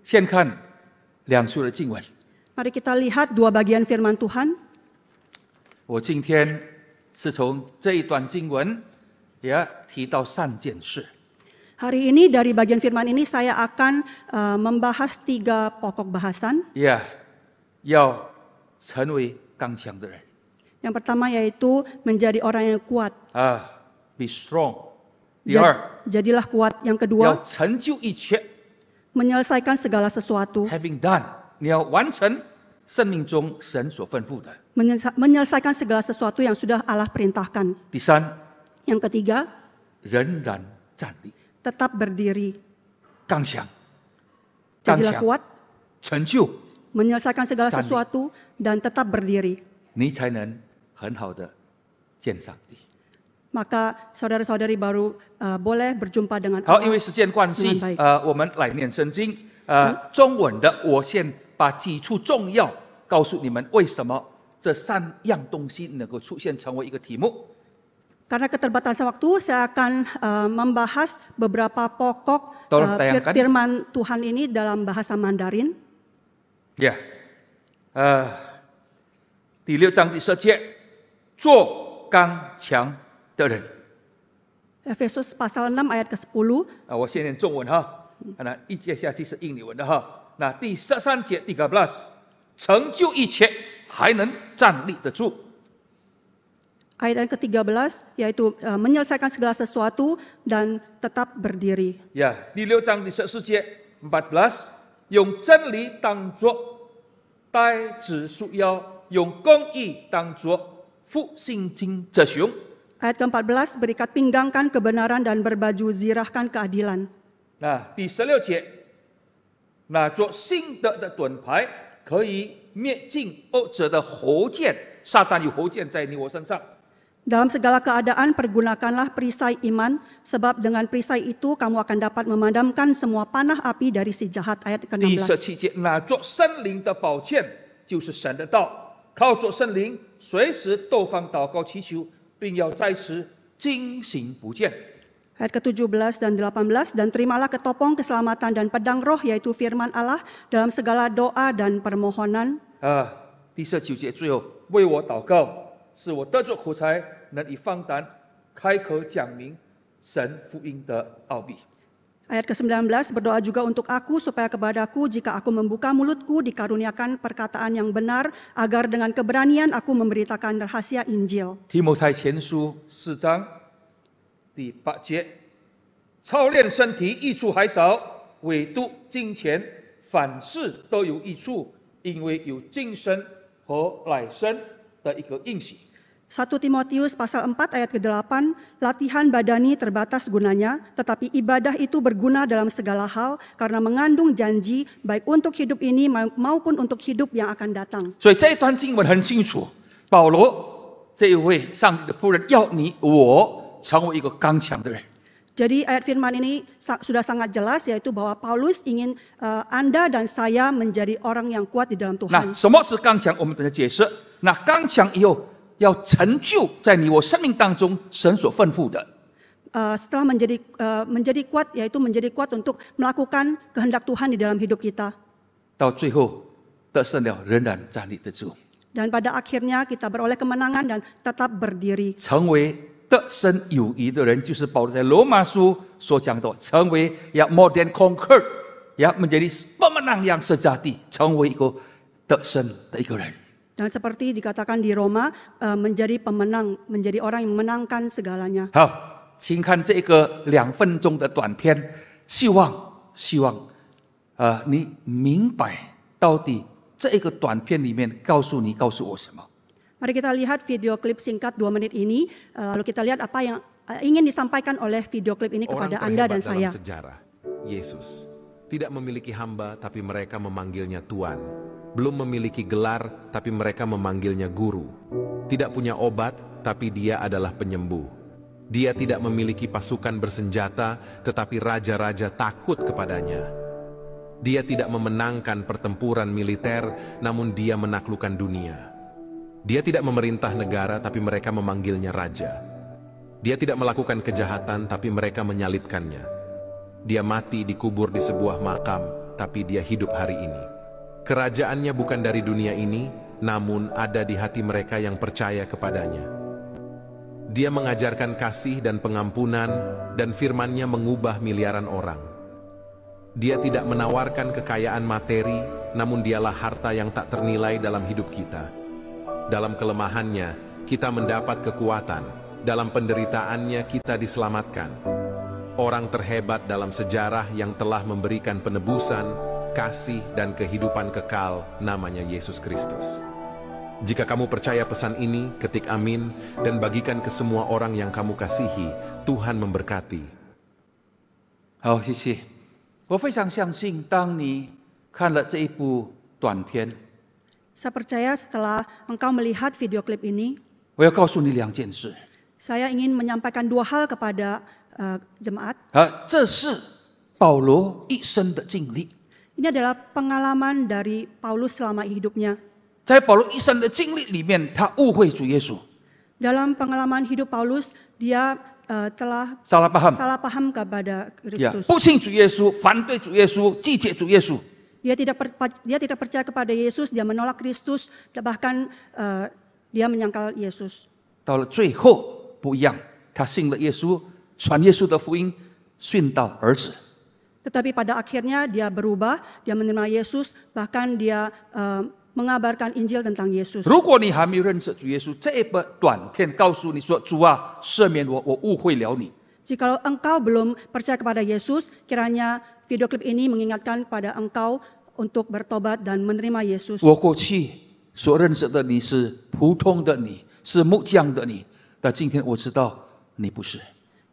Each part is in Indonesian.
先看两处的经文。 Mari kita lihat dua bagian firman Tuhan. 我今天是从这一段经文也提到3件事。 Hari ini dari bagian firman ini saya akan membahas 3 pokok bahasan. 要成为刚强的人。 Yang pertama yaitu menjadi orang yang kuat. Be strong。 第二， jadilah kuat. Yang 要 kedua, 成就一切。 menyelesaikan segala sesuatu. Having done， 你要完成生命中神所吩咐的。 Menyelesaikan segala sesuatu yang sudah Allah perintahkan. 第三， Yang ketiga, 仍然站立， tetap berdiri. 刚强，刚 Jadilah 强， kuat, 成就， menyelesaikan segala 站立。 sesuatu dan tetap berdiri. 你才能很好的见上帝。 Maka saudara-saudari baru boleh berjumpa dengan 好， Allah. 因为时间关系 dengan baik.，我们来念圣经。中文的，我先把几处重要告诉你们，为什么这3样东西能够出现成为一个题目。 Karena keterbatasan waktu, saya akan membahas beberapa pokok Tolong tayangkan. firman Tuhan ini dalam bahasa Mandarin. 第6章第10节，做刚强的人。 Efesus pasal 6 ayat ke-10. 我先念中文哈，那一节下去是印尼文的哈。那第13节第13，成就一切，还能站立得住。 Ayat yang ke-13 yaitu menyelesaikan segala sesuatu dan tetap berdiri. 第6章第14节14，用真理当作带子束腰，用公义当作护心经遮胸。 Ayat ke-14, berikat pinggangkan kebenaran dan berbaju zirahkan keadilan. 第16节，拿着新的盾牌，可以灭尽恶者的火箭。撒旦有火箭在你我身上。 Dalam segala keadaan pergunakanlah perisai iman, sebab dengan perisai itu kamu akan dapat memadamkan semua panah api dari si jahat. Ayat 第 ke-16. 17节，拿着圣灵的宝剑，就是神的道，靠着圣灵，随时多方祷告祈求，并要在此警醒不见。 Ayat ke-17 dan 18, dan terimalah ketopong keselamatan dan pedang roh, yaitu firman Allah, dalam segala doa dan permohonan. 第19节最后为我祷告，使我得着口才，能以放胆开口讲明神福音的奥秘。 Ayat ke-19, berdoa juga untuk aku, supaya kepadaku jika aku membuka mulutku dikaruniakan perkataan yang benar, agar dengan keberanian aku memberitakan rahasia Injil. 提摩太前书4章第8节，操练身体益处还少，唯独金钱凡事都有益处，因为有今生和来生的一个应许。 1 Timotius pasal 4 ayat ke-8, latihan badani terbatas gunanya, tetapi ibadah itu berguna dalam segala hal karena mengandung janji baik untuk hidup ini maupun untuk hidup yang akan datang. 所以这一段经文很清楚，保罗这一位上帝的仆人要你我成为一个刚强的人。 Jadi ayat firman ini sudah sangat jelas, yaitu bahwa Paulus ingin Anda dan saya menjadi orang yang kuat di dalam 那 Tuhan. 什么是刚强？我们等下解释。那刚强以后要成就在你我生命当中神所吩咐的。 Setelah menjadi kuat, yaitu menjadi kuat untuk melakukan kehendak Tuhan di dalam hidup kita. 到最后得胜了，仍然站立得住， Dan pada akhirnya kita beroleh kemenangan dan tetap berdiri. 成为得胜有余的人，就是保罗在罗马书所讲的，成为要 more than conquer， 要menjadi pemenang yang sejati， 成为一个得胜的一个人。 Dan seperti dikatakan di Roma, menjadi pemenang, menjadi orang yang memenangkan segalanya. 好，请看这个2分钟的短片，希望你明白到底这一个短片里面告诉我什么。 Mari kita lihat video klip singkat 2 menit ini, lalu kita lihat apa yang ingin disampaikan oleh video klip ini kepada Anda dan saya. Dalam sejarah, Yesus tidak memiliki hamba, tapi mereka memanggilnya Tuan. Belum memiliki gelar, tapi mereka memanggilnya Guru. Tidak punya obat, tapi dia adalah penyembuh. Dia tidak memiliki pasukan bersenjata, tetapi raja-raja takut kepadanya. Dia tidak memenangkan pertempuran militer, namun dia menaklukkan dunia. Dia tidak memerintah negara, tapi mereka memanggilnya raja. Dia tidak melakukan kejahatan, tapi mereka menyalibkannya. Dia mati dikubur di sebuah makam, tapi dia hidup hari ini. Kerajaannya bukan dari dunia ini, namun ada di hati mereka yang percaya kepadanya. Dia mengajarkan kasih dan pengampunan, dan firman-Nya mengubah miliaran orang. Dia tidak menawarkan kekayaan materi, namun dialah harta yang tak ternilai dalam hidup kita. Dalam kelemahannya, kita mendapat kekuatan. Dalam penderitaannya, kita diselamatkan. Orang terhebat dalam sejarah yang telah memberikan penebusan, kasih, dan kehidupan kekal, namanya Yesus Kristus. Jika kamu percaya pesan ini, ketik amin, dan bagikan ke semua orang yang kamu kasihi. Tuhan memberkati. 好，谢谢。我非常相信，当你看了这一部短片， Saya percaya setelah engkau melihat video klip ini, 我要告诉你2件事。 saya ingin menyampaikan 2 hal kepada jemaat. 这是保罗一生的经历。 Ini adalah pengalaman dari Paulus selama hidupnya. 在保罗一生的经历里面，他误会主耶稣， Dalam pengalaman hidup Paulus, dia telah salah paham， salah paham kepada 呀 Kristus. 不信主耶稣，反对主耶稣，拒绝主耶稣。 Dia tidak percaya kepada Yesus, dia menolak Kristus, bahkan dia menyangkal Yesus. 到了最后不一样，他信了耶稣，传耶稣的福音，殉道而死。 Tetapi pada akhirnya dia berubah, dia menerima Yesus, bahkan dia mengabarkan Injil tentang Yesus. 如果你还没有认识主耶稣，这一部短片告诉你说：“主啊，赦免我，我误会了你。” Jikalau engkau belum percaya kepada Yesus, kiranya video klip ini mengingatkan pada engkau untuk bertobat dan menerima Yesus. 我过去所认识的你是普通的你，是木匠的你，但今天我知道你不是。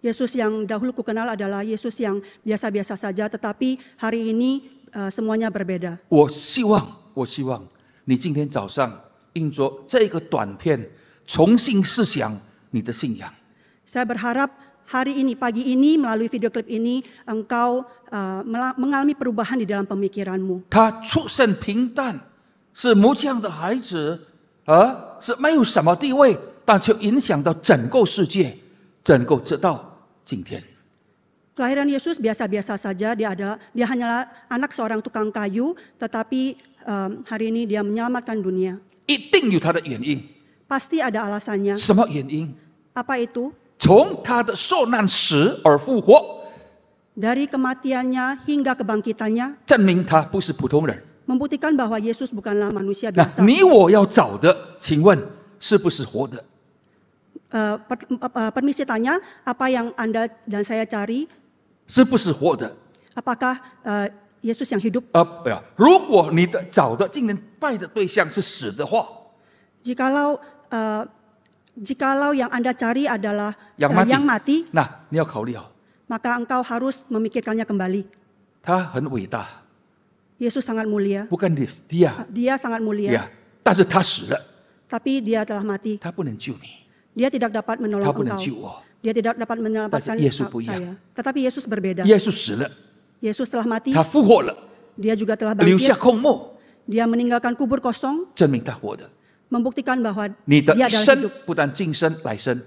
Yesus yang dahulu kukenal adalah Yesus yang biasa-biasa saja, tetapi hari ini semuanya berbeda. 我希望你今天早上因着这个短片重新思想你的信仰。 Saya berharap hari ini, pagi ini, melalui video klip ini, engkau mengalami perubahan di dalam pemikiranmu. 他出身平淡，是木匠的孩子，是没有什么地位，但却影响到整个世界，整个直到今天。 Kelahiran Yesus biasa-biasa saja, dia hanyalah anak seorang tukang kayu, tetapi hari ini dia menyelamatkan dunia. 一定有他的原因， Pasti ada alasannya. 什么原因？ Apa itu? 从他的受难死而复活， Dari kematiannya hingga kebangkitannya, 证明他不是普通人。 membuktikan bahwa Yesus bukanlah manusia 那 biasa. 你我要找的，请问是不是活的？ Permisi tanya, apa yang Anda dan saya cari, 是不是活的？ apakah Yesus yang hidup? 如果你的找的今天拜的对象是死的话， Jikalau yang Anda cari adalah yang mati, 那你要考虑好， maka engkau harus memikirkannya kembali. 他很伟大， Yesus sangat mulia. 不跟你dia， Dia sangat mulia, 呀，但是他死了， tapi dia telah mati. 他不能救你， Dia tidak dapat 他 menolong 不能救 engkau. 我。 Dia tidak dapat menyelamatkan Tapi Yesus不一样。 saya. Tetapi Yesus berbeda. 耶稣死了， Yesus telah mati, 他复活了， dia juga telah 留下 bangkit. 空墓， Dia meninggalkan kubur kosong, 证明他活的。 membuktikan bahwa 你的 dia 一 adalah 生 hidup. 不但今生来生，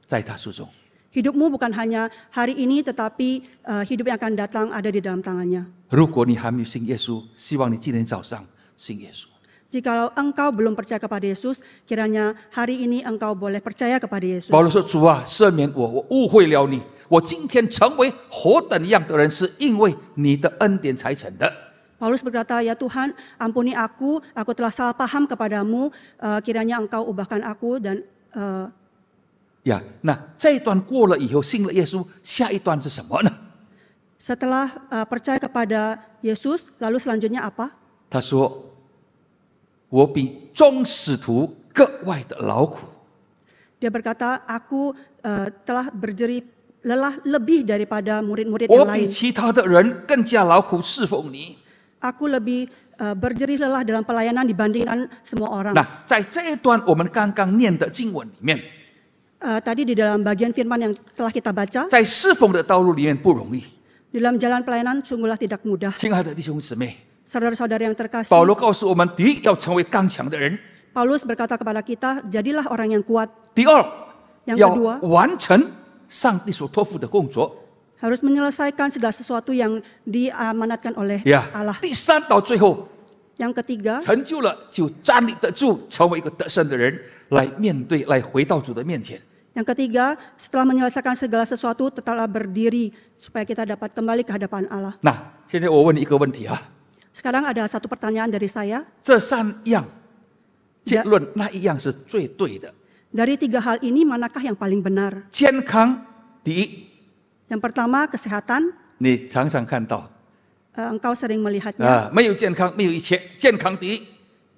在他手中。 Hidupmu bukan hanya hari ini, tetapi hidup yang akan datang ada di dalam tangannya. 如果你还没有信耶稣，希望你今天早上信耶稣。 Jikalau engkau belum percaya kepada Yesus, kiranya hari ini engkau boleh percaya kepada Yesus. 保罗说：“主啊，赦免我，我误会了你。我今天成为何等样的人，是因为你的恩典才成的。” Paulus berkata, ya Tuhan, ampuni aku telah salah paham kepadamu, kiranya engkau ubahkan aku dan 呀，那这一段过了以后，信了耶稣，下一段是什么呢？ setelah percaya kepada Yesus, lalu selanjutnya apa? 他说：“我比众使徒格外的劳苦。” Dia berkata, aku telah berjerih lelah lebih daripada murid-murid 我 yang 比 lain. 其他的人更加劳苦侍奉你。 Aku lebih berjerih lelah dalam pelayanan dibandingkan semua orang. 那在这一段我们刚刚念的经文里面， Tadi di dalam bagian firman yang telah kita baca, 在侍奉的道路里面不容易。 di dalam jalan pelayanan sungguhlah tidak mudah. 亲爱的弟兄姊妹， Saudara-saudara yang terkasih, 保罗告诉我们：第一，要成为刚强的人； Paulus berkata kepada kita, jadilah orang yang kuat. 第二， Yang 要 kedua, 完成上帝所托付的工作； harus menyelesaikan segala sesuatu yang diamanatkan oleh 呀 Allah. 第三，到最后 Yang ketiga, 成就了，就站立得住，成为一个得胜的人，来面对，来回到主的面前。 yang ketiga, setelah menyelesaikan segala sesuatu, tetaplah berdiri supaya kita dapat kembali ke hadapan Allah. 那现在我问你一个问题啊， Sekarang ada satu pertanyaan dari saya. 这三样结论那一样是最对的？ Dari 3 hal ini, manakah yang paling benar? 健康第一， Yang pertama, kesehatan. 你常常看到 Engkau sering melihatnya. 啊，没有健康，没有一切，健康第一。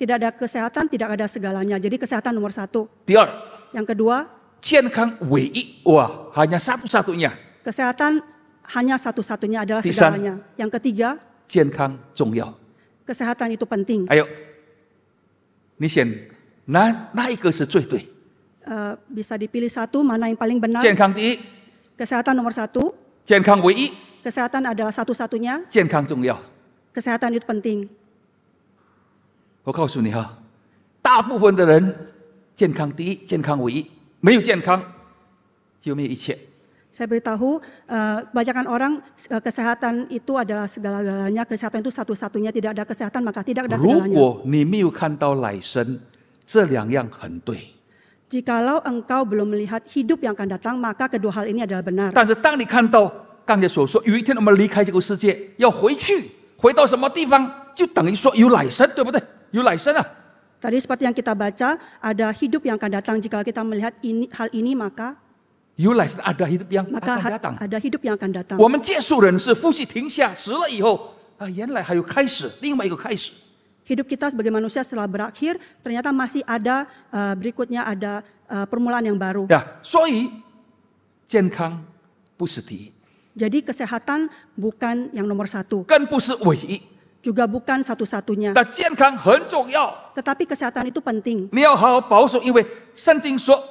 Tidak ada kesehatan, tidak ada segalanya. Jadi kesehatan nomor 1. 第二， Yang kedua, 健康唯一，哇，hanya satu-satunya。 kesehatan hanya satu-satunya adalah Tisan. segalanya. Yang ketiga, 健康重要。 kesehatan itu penting. 还有，你选哪一个是最对？ Bisa dipilih satu, mana yang paling benar. 健康第一， Kesehatan nomor 1, 健康唯一， kesehatan adalah satu-satunya, 健康重要。 kesehatan itu penting. 我告诉你哈，大部分的人健康第一，健康唯一，没有健康就没有一切。 Saya beritahu, kebanyakan orang kesehatan itu adalah segala-galanya, kesehatan itu satu-satunya, tidak ada kesehatan maka tidak ada 如 segalanya. 果你没有看到来生，这两样很对。 Jikalau engkau belum melihat hidup yang akan datang, maka kedua hal ini adalah benar. 但是当你看到刚才所说，有一天我们离开这个世界，要回去，回到什么地方，就等于说有来生，对不对？有来生啊！ Tadi seperti yang kita baca, ada hidup yang akan datang. Jika kita melihat hal ini, maka 有来生ada hidup yang akan datang。 ada hidup yang akan datang. 我们结束人世，呼吸停下，死了以后啊，原来还有开始，另外一个开始。 Hidup kita sebagai manusia setelah berakhir, ternyata masih ada berikutnya ada permulaan yang baru. 呀，所以健康不是第一， Jadi kesehatan bukan yang nomor 1, 更不是唯一， juga bukan satu-satunya. 但健康很重要， Tetapi kesehatan itu penting. 你要好好保守，因为圣经说，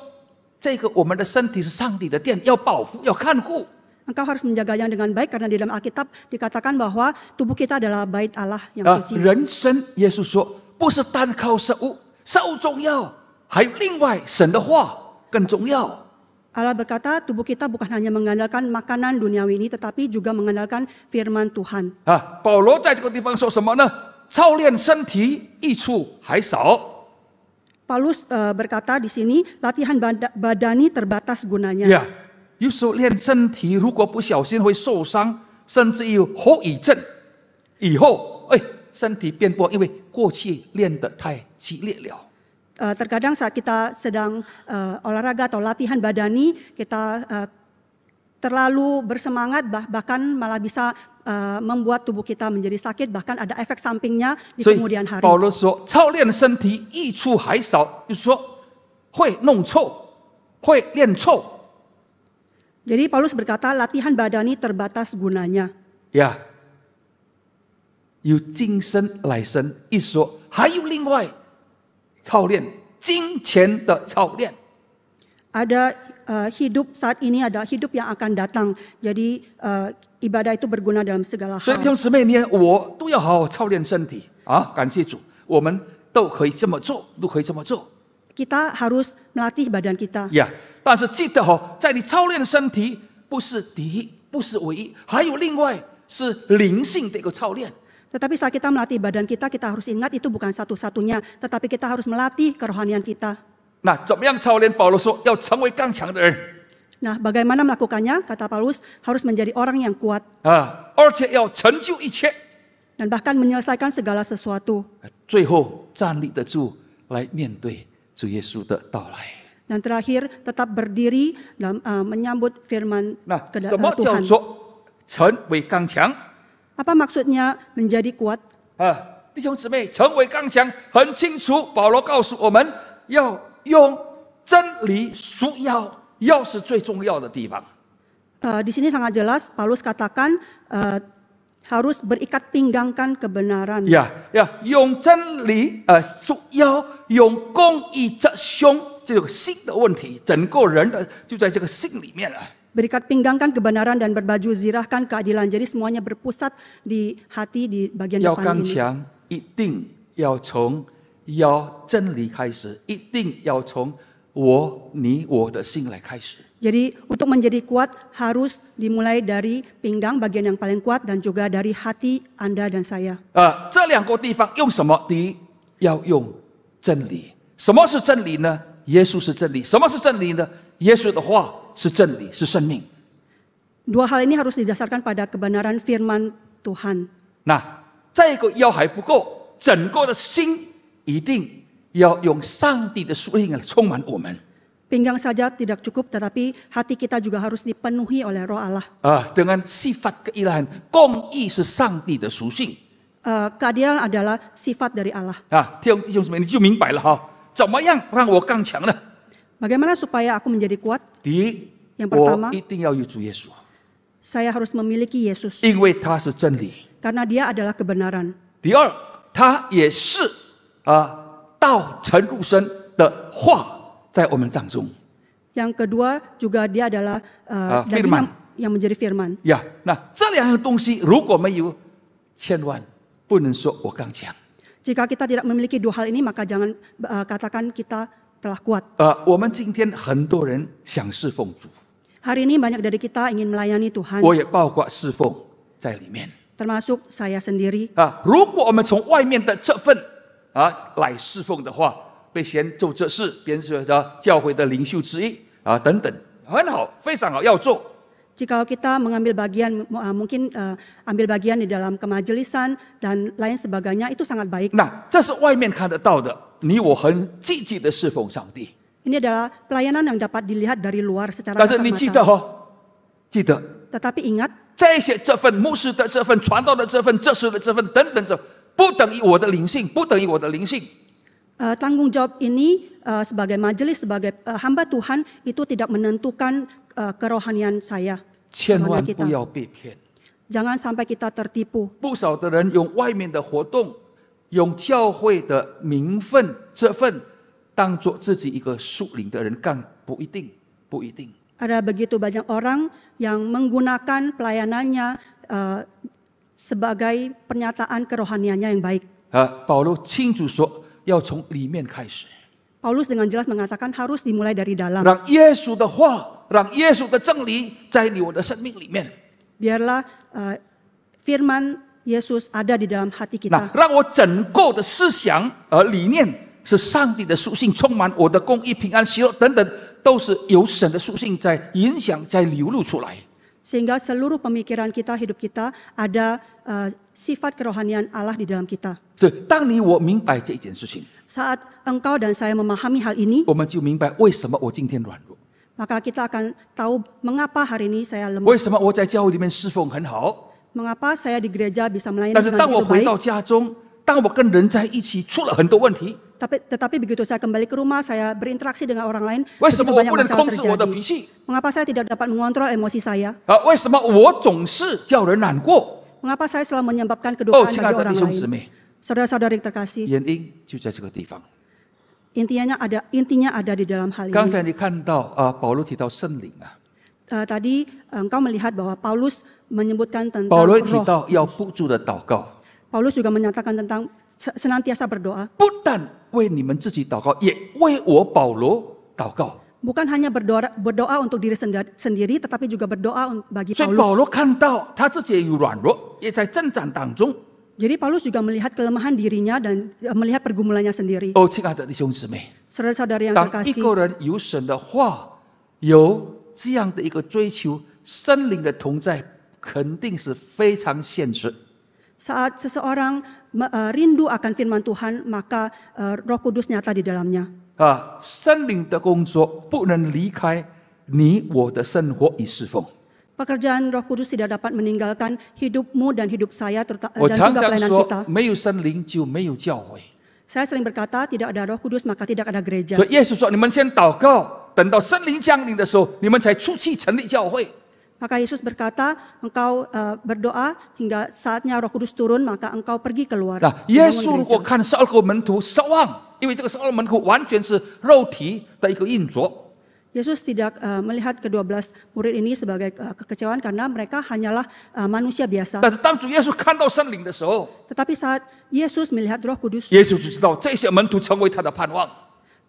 这个我们的身体是上帝的殿，要保护，要看顾。 Engkau harus menjaganya dengan baik karena di dalam Alkitab dikatakan bahwa tubuh kita adalah bait Allah yang 啊， suci. 人生，耶稣说，不是单靠食物，食物重要，还有另外神的话更重要。 Allah berkata tubuh kita bukan hanya mengandalkan makanan duniawi ini, tetapi juga mengandalkan firman Tuhan. 啊，保罗在这个地方说什么呢？操练身体益处还少。 Paulus berkata di sini latihan badani terbatas gunanya. 呀，有时候练身体，如果不小心会受伤，甚至有后遗症。以后，身体变不好，因为过去练得太激烈了。 Terkadang saat kita sedang olahraga atau latihan badani, kita terlalu bersemangat, bahkan malah bisa membuat tubuh kita menjadi sakit, bahkan ada efek sampingnya di 所以 kemudian hari. 保罗说，操练身体益处还少，就是说会弄臭，会练臭。 Jadi Paulus berkata latihan badani terbatas gunanya. 呀，有今生来生一说，还有另外操练金钱的操练。 Ada hidup saat ini, ada hidup yang akan datang. Jadi ibadah itu berguna dalam segala 所以弟 hal. 兄姊妹，你我都要好好操练身体啊！感谢主，我们都可以这么做，都可以这么做 Kita harus melatih badan kita. 呀。但是记得在你操练身体不是第一，不是唯一，还有另外是灵性的一个操练。 Tetapi saat kita melatih badan kita harus ingat itu bukan satu-satunya, tetapi kita harus melatih kerohanian kita. 那怎么样操练？保罗说要成为刚强的人 Nah, bagaimana melakukannya? Kata Paulus, harus menjadi orang yang kuat 啊，而且要成就一切， dan bahkan menyelesaikan segala sesuatu. 最后站立得住来面对主耶稣的到来。 Dan terakhir, tetap berdiri dalam menyambut firman 那什么叫 Tuhan. 做成为刚强？ Apa maksudnya menjadi kuat? 啊，弟兄姊妹，成为刚强很清楚。保罗告诉我们要用真理束腰，腰是最重要的地方。 Di sini sangat jelas, Paulus katakan harus berikat pinggangkan kebenaran. 呀，用真理束腰，用公义遮胸，这个心的问题，整个人的就在这个心里面了。 Berikat pinggangkan kebenaran dan berbaju zirahkan keadilan. Jadi semuanya berpusat di hati di bagian 要 depan 刚 ini. 强，一定要从腰真理开始，一定要从你我的心来开始。Jadi untuk menjadi kuat harus dimulai dari pinggang bagian yang paling kuat dan juga dari hati Anda dan saya. 这两个地方用什么？第一，要用真理。什么是真理呢？耶稣是真理。什么是真理呢？耶稣的话是真理，是生命。 Dua hal ini harus didasarkan pada kebenaran firman Tuhan. 那这个要还不够，整个的心一定要用上帝的属灵来充满我们。 Pinggang saja tidak cukup, tetapi hati kita juga harus dipenuhi oleh Roh Allah. dengan sifat keilahan，公义是上帝的属性。 Keadilan adalah sifat dari Allah. 弟兄姊妹，你就明白了哈，怎么样让我刚强呢？ Bagaimana supaya aku menjadi kuat? 第一， Yang 我 pertama, 一定要有主耶稣， saya harus memiliki Yesus 因为他是真理。 karena Dia adalah kebenaran. 第二，他也是道成肉身的话在我们当中。 Yang kedua juga Dia adalah daging firman. yang menjadi firman. 那这两样东西如果没有，千万不能说我刚强。 Jika kita tidak memiliki dua hal ini, maka jangan katakan kita telah kuat. 我们今天很多人想侍奉主， Hari ini banyak dari kita ingin melayani Tuhan, 我也包括侍奉在里面。 termasuk saya sendiri. 如果我们从外面的这份来侍奉的话，被先做这事，别人说教会的领袖之一等等，很好，非常好，要做。 Jika kita mengambil bagian, mungkin ambil bagian di dalam kemajelisan dan lain sebagainya, itu sangat baik. 那这是外面看得到的，你我很积极的侍奉上帝。 Ini adalah pelayanan yang dapat dilihat dari luar secara 但是 kasat 你记得 mata. 记得 Tetapi ingat, 这些这份牧师的这份传道的这份这事的这份等等这不等于我的灵性，不等于我的灵性。 tanggung jawab ini sebagai majelis, sebagai hamba Tuhan itu tidak menentukan kerohanian saya. 千万 kerohanian kita. 不要被骗。 Jangan sampai kita tertipu. 不少的人用外面的活动，用教会的名分这份当做自己一个属灵的人干，不一定，不一定。 Ada begitu banyak orang yang menggunakan pelayanannya sebagai pernyataan kerohaniannya yang baik. 保罗清楚说，要从里面开始， Paulus dengan jelas mengatakan harus dimulai dari dalam. 让耶稣的话，让耶稣的真理在你我的生命里面。 Biarlah firman Yesus ada di dalam hati 那 kita. 让我整个的思想理念是上帝的属性，充满我的公义、平安、喜乐等等，都是由神的属性在影响、在流露出来。 Sehingga seluruh pemikiran kita, hidup kita ada sifat kerohanian Allah di dalam kita. 所以，当你我明白这一件事情， Saat engkau dan saya memahami hal ini, 我们就明白为什么我今天软弱， maka kita akan tahu mengapa hari ini saya 为 lemah. 什么我在教会里面侍奉很好， Mengapa saya di gereja bisa melayani 但是 dengan 当我 begitu 回 baik. 到家中，当我跟人在一起出了很多问题， Tetapi begitu saya kembali ke rumah, saya berinteraksi dengan orang lain, 为什 begitu 么我 banyak 不能 masalah 控制我的脾 terjadi. 气？ Mengapa saya tidak dapat mengontrol emosi saya? 为什么我总是叫人难过？ Mengapa saya selalu menyebabkan 哦， kedukaan 亲 bagi 爱的 orang 弟兄姊 lain? 妹， Saudara-saudari terkasih, 原因就在这个地方。 intinya ada di dalam hal 刚 ini. 才你看到保罗提到圣灵啊， Tadi engkau melihat bahwa Paulus menyebutkan tentang 保罗提 roh. 到要不住的祷告， Paulus juga menyatakan tentang senantiasa berdoa. 不但为你们自己祷告，也为我保罗祷告。 Bukan hanya berdoa untuk diri sendiri, tetapi juga berdoa bagi 所以保 Paulus. 罗看到他自己也有软弱，也在征战当中。 Jadi Paulus juga melihat kelemahan dirinya dan melihat pergumulannya sendiri. 哦，亲爱的弟兄姊妹， Saudara-saudari yang 当一 terkasih, 个人有神的话，有这样的一个追求，圣灵的同在肯定是非常现实。 saat seseorang rindu akan firman Tuhan, maka Roh Kudus nyata di dalamnya. 圣灵的工作不能离开你我的生活与侍奉。 Pekerjaan Roh Kudus tidak dapat meninggalkan hidupmu dan hidup saya 我 dan 常 juga 常 pelayanan 说 kita.，没有圣灵就没有教会。 Saya sering berkata, tidak ada Roh Kudus maka tidak ada gereja. 所以耶稣说：“你们先祷告，等到圣灵降临的时候，你们才出去成立教会。” Maka Yesus berkata, engkau berdoa hingga saatnya Roh Kudus turun, maka engkau pergi keluar. 那耶 membangun 稣如果 gereja. 看12个门徒失望，因为这个12个门徒完全是肉体的一个运作。 Yesus tidak melihat ke-12 murid ini sebagai kekecewaan karena mereka hanyalah manusia biasa. 但是当主耶稣看到圣灵的时候， Tetapi saat Yesus melihat Roh Kudus, 耶稣就知道这些门徒成为他的盼望。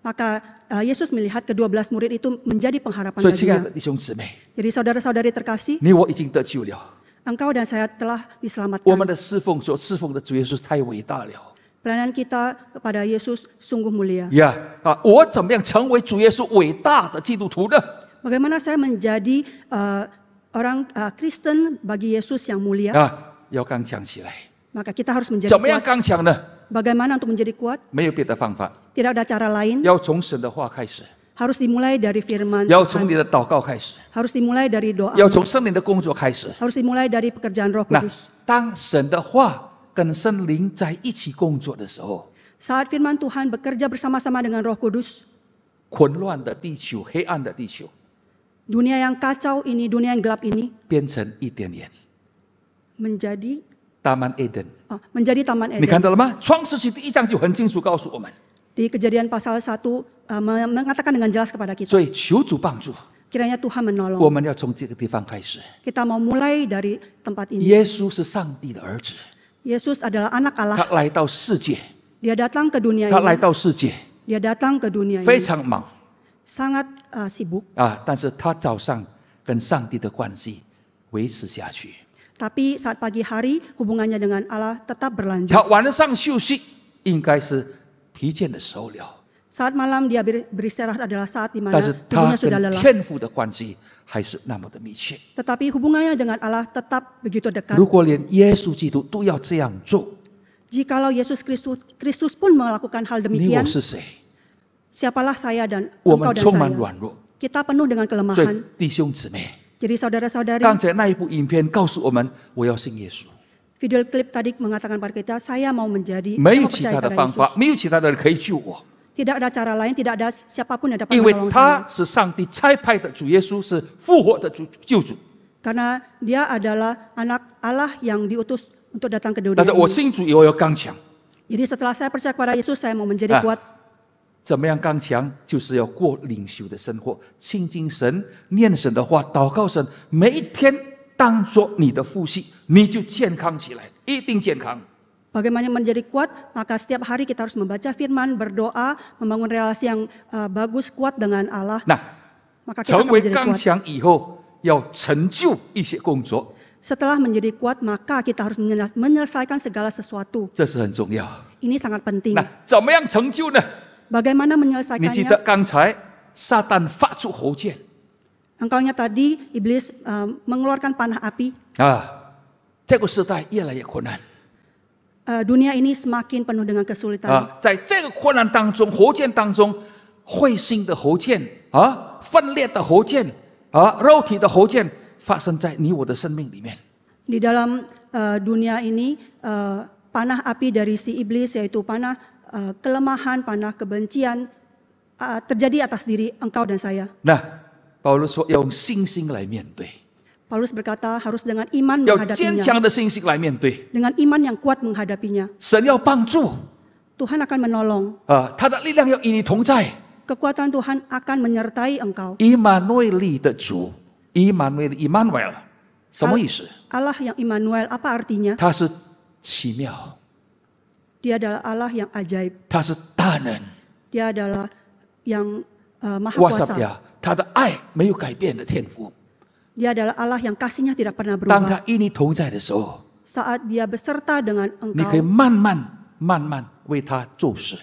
Maka Yesus melihat ke-12 murid itu menjadi pengharapan 所以，亲爱 baginya. 的弟兄姊妹， Jadi saudara-saudari terkasih, 你我已经得救了。 engkau dan saya telah 我 diselamatkan. 们的侍奉所侍奉的主耶稣太伟大了。 Pelayanan kita kepada Yesus sungguh mulia. 呀我怎么样成为主耶稣伟大的基督徒呢？ Bagaimana saya menjadi orang Kristen bagi Yesus yang mulia? 要刚强起来。 Maka kita harus menjadi 怎么样 kuat. 刚强呢？ Bagaimana untuk menjadi kuat? 没有别的方法， Tidak ada cara lain. 要从神的话开始， Harus dimulai dari firman 要从 Tuhan. 你的祷告开始， Harus dimulai dari doa. 要从圣灵的工作开始。 Harus dimulai dari pekerjaan Roh 那 Kudus. 当神的话跟圣灵在一起工作的时候， Saat firman Tuhan bekerja bersama-sama dengan Roh Kudus, 混乱的地球、黑暗的地球， dunia yang kacau ini, dunia yang gelap ini 变成伊甸园， menjadi 大曼埃登。 menjadi Taman 你看 Eden. 到了吗？创世纪第1章就很清楚告诉我们， Di Kejadian pasal 1 mengatakan dengan jelas kepada kita. 所以求主帮助， Kiranya Tuhan 我 menolong. 们要从这个地方开始。 Kita mau mulai dari tempat ini. 耶稣是上帝的儿子， Yesus adalah anak 他 Allah. 来到世界， Dia datang ke dunia 他来 ini. 到世界 Dia datang ke dunia 非 ini. 常忙 Sangat sibuk. 但是他早上跟上帝的关系维持下去， Tapi saat pagi hari hubungannya dengan Allah tetap berlanjut. 他晚上休息应该是疲倦的时候了， Saat malam dia beristirahat adalah saat di 但 mana 是他 tubuhnya sudah 跟 lelah. 天父的关系还是那么的密切。 Tetapi hubungannya dengan Allah tetap begitu dekat. 如果连耶稣基督都要这样做， Jikalau Yesus Kristus pun melakukan hal 你 demikian, 我是谁？ siapalah saya dan 我 engkau 们 dan 充满 saya? 软弱。 Kita penuh dengan 所以 kelemahan. 弟兄姊妹， Jadi saudara-saudari, 刚才那一部影片告诉我们，我要信耶稣， video klip tadi mengatakan pada kita, saya mau menjadi, 没 saya 有 mau 其 percaya 他的 pada 方法， Yesus. 没有其他的人可以救我， Tidak ada cara lain, tidak ada siapapun yang dapat 因为 menolong 他 saya. 是上帝差派的主耶稣，是复活的救主。 Karena dia adalah anak Allah yang diutus untuk datang ke dunia 但是我 ini. 信主以后要刚强， Jadi setelah saya percaya kepada Yesus, saya mau menjadi kuat. 怎么样刚强？就是要过领袖的生活，亲近神，念神的话，祷告神，每一天当作你的复习，你就健康起来，一定健康。 Bagaimana menjadi kuat? Maka setiap hari kita harus membaca firman, berdoa, membangun relasi yang bagus, kuat dengan Allah. 那 Maka kita 成 akan 为 menjadi 刚 kuat. 强以后，要成就一些工作， Setelah menjadi kuat, maka kita harus menyelesaikan segala sesuatu. 这是很重要。 Ini sangat penting. 那怎么样成就呢？ Bagaimana 你记得 menyelesaikannya? 刚才撒旦发出火箭 Engkaunya tadi, iblis mengeluarkan panah api. 这个时代越来越困难 Dunia ini semakin penuh dengan kesulitan. 在这个困难当中，火箭当中，彗星的火箭分裂的火箭肉体的火箭发生在你我的生命里面。 Di dalam dunia ini, panah api dari si iblis, yaitu panah kelemahan, panah kebencian, terjadi atas diri engkau dan saya. 那保罗说要用信心来面对， Paulus berkata harus dengan iman 要坚 menghadapinya. 强的信心来面对。 Dengan iman yang kuat menghadapinya. 神要帮助 Tuhan akan menolong. 他的力量要与你同在。 Kekuatan Tuhan akan menyertai engkau. 以马内利的主，以马内利 Emmanuel 什么意思？ Allah yang Immanuel, apa artinya? 他是奇妙， Dia adalah Allah yang ajaib. 他是大能。 Dia adalah yang maha 哇塞 kuasa. 呀，他的爱没有改变的天赋。 Dia adalah Allah yang kasihnya tidak pernah 当 berubah. 他与你同在的时候， Saat dia beserta dengan 你可以 engkau, 慢慢为他做事，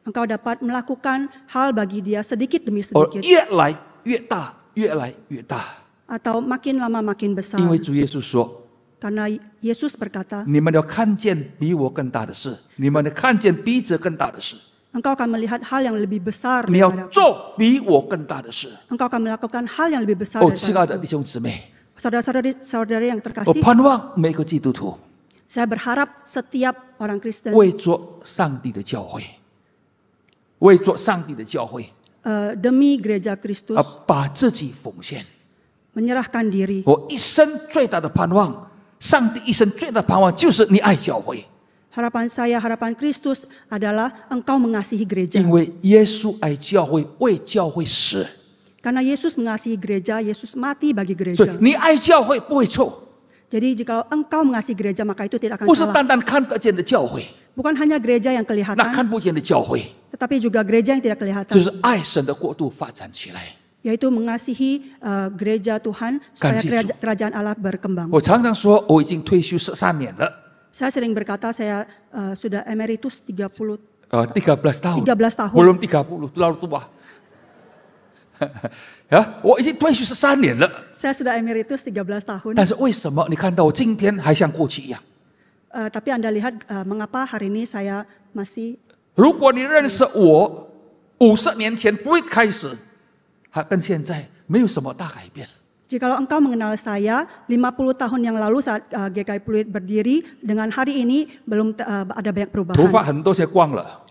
engkau dapat melakukan hal bagi dia sedikit demi 而 sedikit. 越来越大，越来越大。 Atau makin lama makin besar. 因为主耶稣说 Karena Yesus berkata,：“ 你们要看见比我更大的事，你们要看见比这更大的事， engkau akan melihat hal yang lebih besar 你要 daripada aku. 做比我更大的事。” Engkau akan melakukan hal yang lebih besar 亲爱的 daripada 弟兄姊妹， saudara-saudari yang 我 terkasih, 盼望每个基督徒 saya berharap setiap orang Kristen 为做上帝的教会，为做上帝的教会， demi gereja Kristus 把自己奉献。 menyerahkan diri. 我一生最大的盼望，上帝一生最大的盼望就是你爱教会， Harapan saya, harapan Kristus adalah engkau mengasihi gereja. 因为耶稣爱教会，为教会死， Karena Yesus mengasihi gereja, Yesus mati bagi 所以 gereja. 你爱教会不会错， Jadi jika engkau mengasihi gereja, maka itu tidak akan 不是 salah. 单单看得见的教会， Bukan hanya gereja yang 那 kelihatan, 看不见的教会， tetapi juga gereja yang tidak 就 kelihatan, 是爱神的国度发展起来。 yaitu mengasihi gereja Tuhan supaya Ganti Tuhan. kerajaan Allah berkembang. 我常常说，我已经退休13年了， Saya sering berkata saya sudah emeritus 13 tahun， 13 tahun. belum 30，terlalu tua。呀，我已经退休13年了， Saya sudah emeritus 13 tahun. 但是为什么你看到我今天还像过去一样？ Tapi Anda lihat mengapa hari ini saya masih 如果你认识我50年前不会开始，它跟现在没有什么大改变。 Jikalau engkau mengenal saya 50 tahun yang lalu saat GKI Pluit berdiri dengan hari ini belum ada banyak 头 perubahan. 发很多些光了，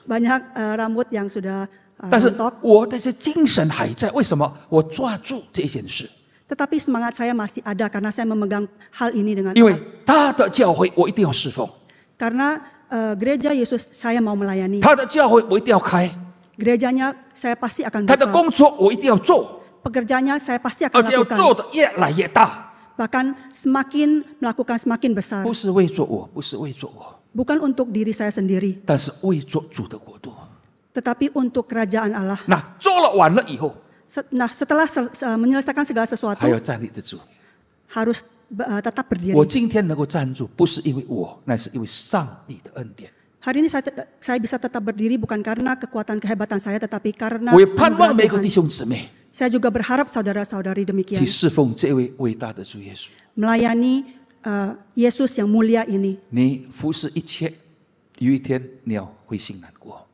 Banyak rambut yang sudah 但是 rontok, 我的这精神还在。为什么？我抓住这件事， tetapi semangat saya masih ada karena saya memegang hal ini dengan 因为 erat. 他的教会我一定要侍奉， Karena gereja Yesus saya mau melayani. 他的教会我一定要开， Gerejanya saya pasti akan 他的 buka. 工作我一定要做， Pekerjaannya saya pasti 而 akan 且要 lakukan. 做的越来越大， Bahkan semakin melakukan semakin besar. 不是为做我，不是为做我， Bukan untuk diri saya sendiri, 但是为做主的国度。 tetapi untuk kerajaan Allah. 那做了完了以后， Nah, setelah menyelesaikan segala sesuatu, 还要站立得住。 harus tetap 我 berdiri. 今天能够站住，不是因为我，那是因为上帝的恩典。 Hari ini saya bisa tetap berdiri bukan karena kekuatan kehebatan saya, tetapi karena 我也盼望 anugerah 每个 Tuhan. 弟兄姊妹 Saya juga berharap saudara-saudari 去 demikian 侍奉这位伟大的主耶稣。 melayani Yesus yang mulia ini. 你服侍一切，有一天你要灰心难过。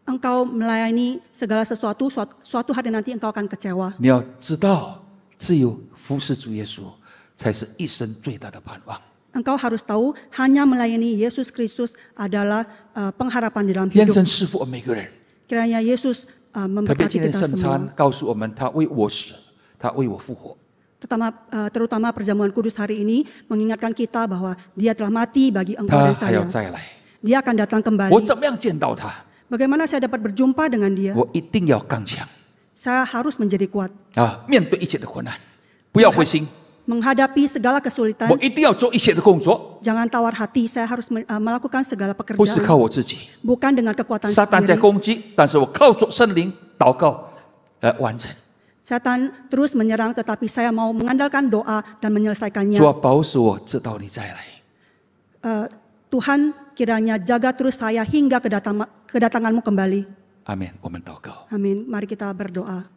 Engkau melayani segala sesuatu, suatu hari nanti engkau akan kecewa. 你要知道，只有服侍主耶稣，才是一生最大的盼望。 Engkau harus tahu hanya melayani Yesus Kristus adalah pengharapan di dalam 愿 hidup. 神赐福我们每个人。 Kiranya Yesus 特别 memberkati 今天 kita 圣 semua. 餐告诉我们，他为我死，他为我复活。 Terutama perjamuan kudus hari ini mengingatkan kita bahwa Dia telah mati bagi engkau 他 dan 还要 saya. 再来。 Dia akan datang 我 kembali. 怎么样见到他？ Bagaimana saya dapat berjumpa dengan Dia? 我一定要刚强 Saya harus menjadi kuat. 啊！面对一切的困难，不要灰心。 Menghadapi segala kesulitan, 我一定要做一切的工作， jangan tawar hati. Saya harus melakukan segala 不是靠 pekerjaan, 我自己。 bukan dengan kekuatan 撒旦在 sendiri. 攻击，但是我靠着圣灵祷告完成。 Setan terus menyerang, tetapi saya mau mengandalkan doa dan menyelesaikannya. 主啊，保守我，直到你再来。 Tuhan kiranya jaga terus saya hingga kedatanganmu kembali. 阿门。我们祷告。 Amin. Mari kita berdoa.